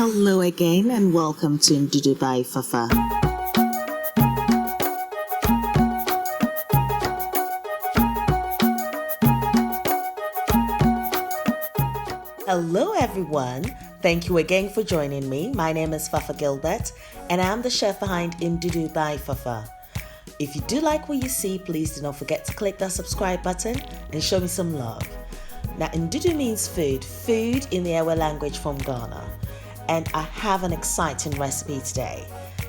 Hello again and welcome to Ndudu by Fafa. Hello everyone. Thank you again for joining me. My name is Fafa Gilbert and I'm the chef behind Ndudu by Fafa. If you do like what you see, please do not forget to click that subscribe button and show me some love. Now, Ndudu means food in the Ewe language from Ghana. And I have an exciting recipe today.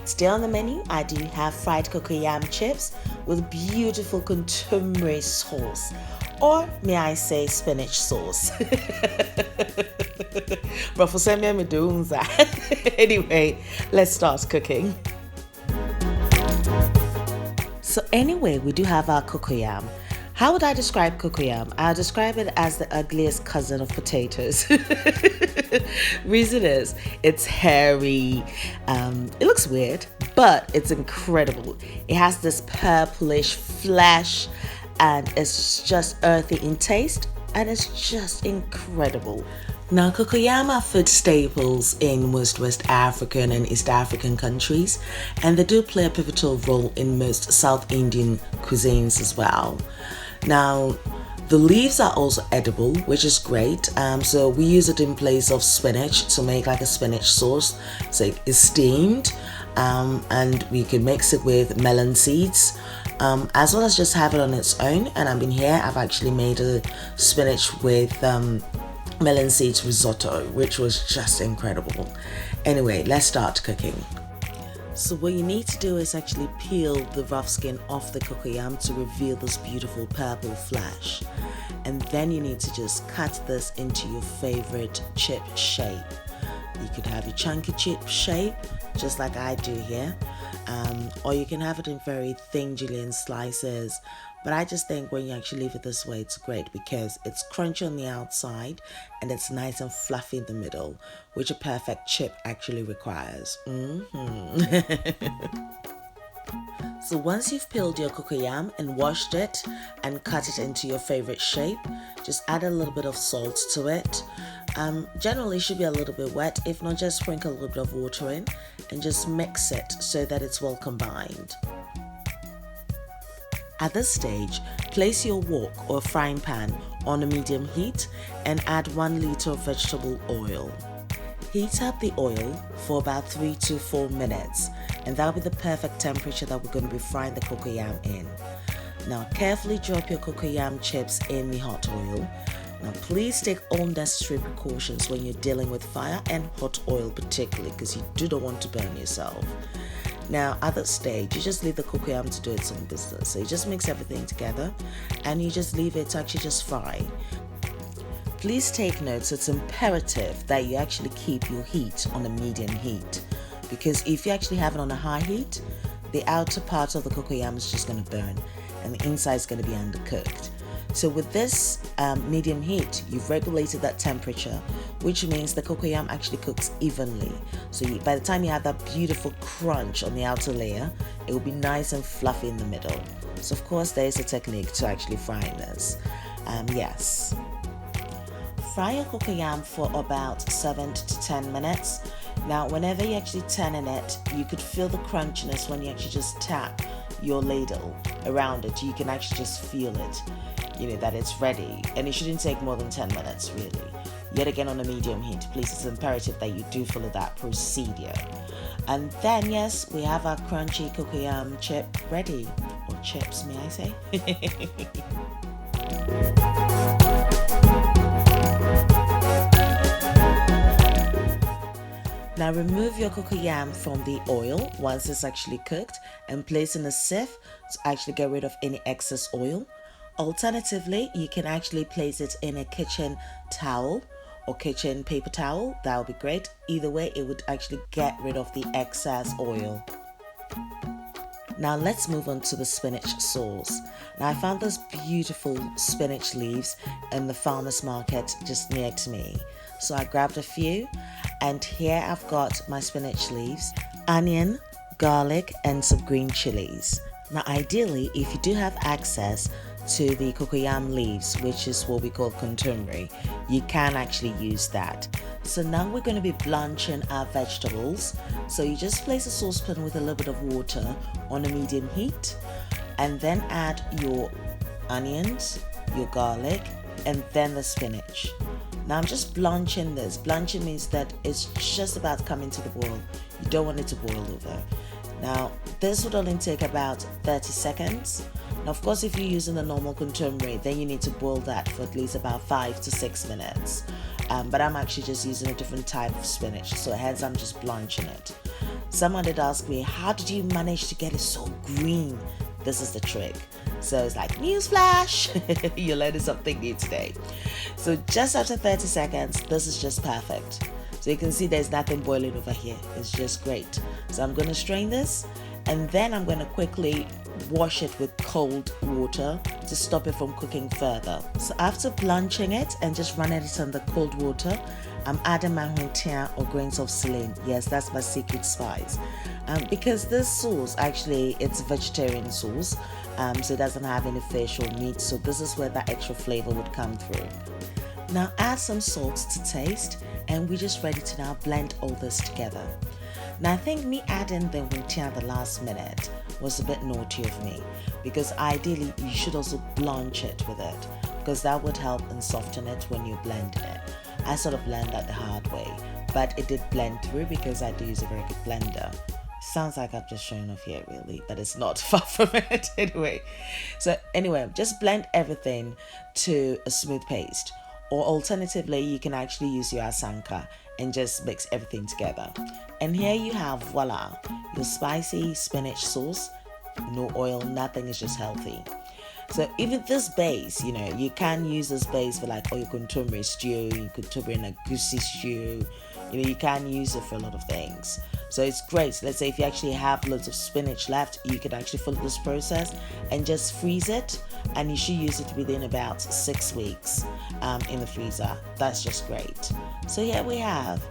Today on the menu, I do have fried cocoyam chips with beautiful Kontomire sauce, or may I say spinach sauce. Anyway, let's start cooking. So anyway, we do have our cocoyam. How would I describe cocoyam? I'll describe it as the ugliest cousin of potatoes. Reason is, it's hairy, it looks weird, but it's incredible. It has this purplish flesh and it's just earthy in taste and it's just incredible. Now, cocoyam are food staples in most West African and East African countries, and they do play a pivotal role in most South Indian cuisines as well. Now, the leaves are also edible, which is great. So we use it in place of spinach to make like a spinach sauce. So it's steamed, and we can mix it with melon seeds, as well as just have it on its own. And I've been here, I've actually made a spinach with melon seeds risotto, which was just incredible. Anyway, let's start cooking. So what you need to do is actually peel the rough skin off the cocoyam to reveal this beautiful purple flesh. And then you need to just cut this into your favorite chip shape. You could have your chunky chip shape, just like I do here. Or you can have it in very thin julienne slices. But I just think when you actually leave it this way, it's great because it's crunchy on the outside and it's nice and fluffy in the middle, which a perfect chip actually requires. So once you've peeled your cocoyam and washed it and cut it into your favorite shape, just add a little bit of salt to it. Generally it should be a little bit wet. If not, just sprinkle a little bit of water in and just mix it so that it's well combined. At this stage, place your wok or frying pan on a medium heat and add 1 liter of vegetable oil. Heat up the oil for about 3 to 4 minutes, and that'll be the perfect temperature that we're going to be frying the cocoyam in. Now carefully drop your cocoyam chips in the hot oil. Now please take all necessary precautions when you're dealing with fire and hot oil particularly, because you do not want to burn yourself. Now at that stage, you just leave the cocoyam to do its own business. So you just mix everything together and you just leave it to actually just fry. Please take note, so it's imperative that you actually keep your heat on a medium heat, because if you actually have it on a high heat, the outer part of the cocoyam is just going to burn and the inside is going to be undercooked. So with this medium heat, you've regulated that temperature, which means the cocoyam actually cooks evenly. So by the time you have that beautiful crunch on the outer layer, it will be nice and fluffy in the middle. So of course there is a technique to actually frying this. Yes. Fry your cocoyam for about 7 to 10 minutes. Now whenever you actually turn in it, you could feel the crunchiness when you actually just tap your ladle around it. You can actually just feel it, that it's ready, and it shouldn't take more than 10 minutes really. Yet again on a medium heat, please. It's imperative that you do follow that procedure. And then yes, we have our crunchy cocoyam chip ready, or chips may I say. Now remove your cocoyam from the oil once it's actually cooked and place in a sieve to actually get rid of any excess oil. Alternatively, you can actually place it in a kitchen towel or kitchen paper towel. That would be great. Either way, it would actually get rid of the excess oil. Now let's move on to the spinach sauce. Now I found those beautiful spinach leaves in the farmer's market just near to me. So I grabbed a few, and here I've got my spinach leaves, onion, garlic, and some green chilies. Now ideally, if you do have access to the cocoyam leaves, which is what we call kontomire, you can actually use that. So now we're going to be blanching our vegetables. So you just place a saucepan with a little bit of water on a medium heat, and then add your onions, your garlic, and then the spinach. Now I'm just blanching this. Blanching means that it's just about coming to the boil. You don't want it to boil over. Now this would only take about 30 seconds. Now of course, if you're using the normal kontomire, then you need to boil that for at least about 5 to 6 minutes. But I'm actually just using a different type of spinach, so hence I'm just blanching it. Someone did ask me, how did you manage to get it so green? This is the trick. So it's like, newsflash, you're learning something new today. So just after 30 seconds, this is just perfect. So you can see there's nothing boiling over here. It's just great. So I'm going to strain this, and then I'm going to quickly wash it with cold water to stop it from cooking further. So after blanching it and just running it under cold water, I'm adding my huitia or grains of saline. Yes, that's my secret spice. Because this sauce, actually, it's a vegetarian sauce, so it doesn't have any fish or meat. So this is where that extra flavor would come through. Now add some salt to taste, and we're just ready to now blend all this together. Now I think me adding the huitia at the last minute was a bit naughty of me, because ideally you should also blanch it with it, because that would help and soften it when you blend it. I sort of learned that the hard way, but it did blend through because I do use a very good blender. Sounds like I'm just showing off here really, but it's not, far from it anyway. So anyway, just blend everything to a smooth paste, or alternatively you can actually use your asanka and just mix everything together. And here you have, voila, your spicy spinach sauce. No oil, nothing, is just healthy. So even this base, you can use this base for like your kontomire stew, you could put in a goosey stew, you can use it for a lot of things. So it's great. Let's say if you actually have loads of spinach left, you could actually follow this process and just freeze it, and you should use it within about 6 weeks in the freezer. That's just great. So here we have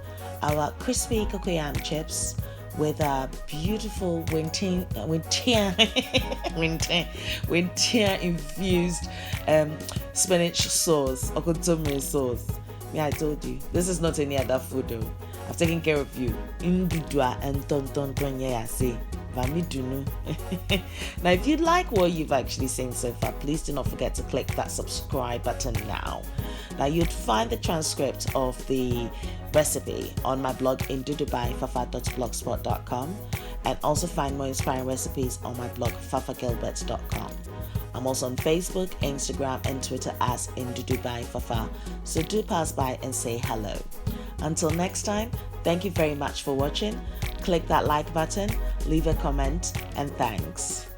our crispy cocoyam chips with a beautiful winter infused spinach sauce or kontomire sauce. Yeah, I told you, this is not any other food though. I've taken care of you. Ndudu and ton Now, if you like what you've actually seen so far, please do not forget to click that subscribe button now. Now, you'd find the transcript of the recipe on my blog ndudubyfafa.blogspot.com, and also find more inspiring recipes on my blog fafagilbert.com. I'm also on Facebook, Instagram, and Twitter as Ndudu so do pass by and say hello. Until next time, thank you very much for watching. Click that like button, leave a comment, and thanks.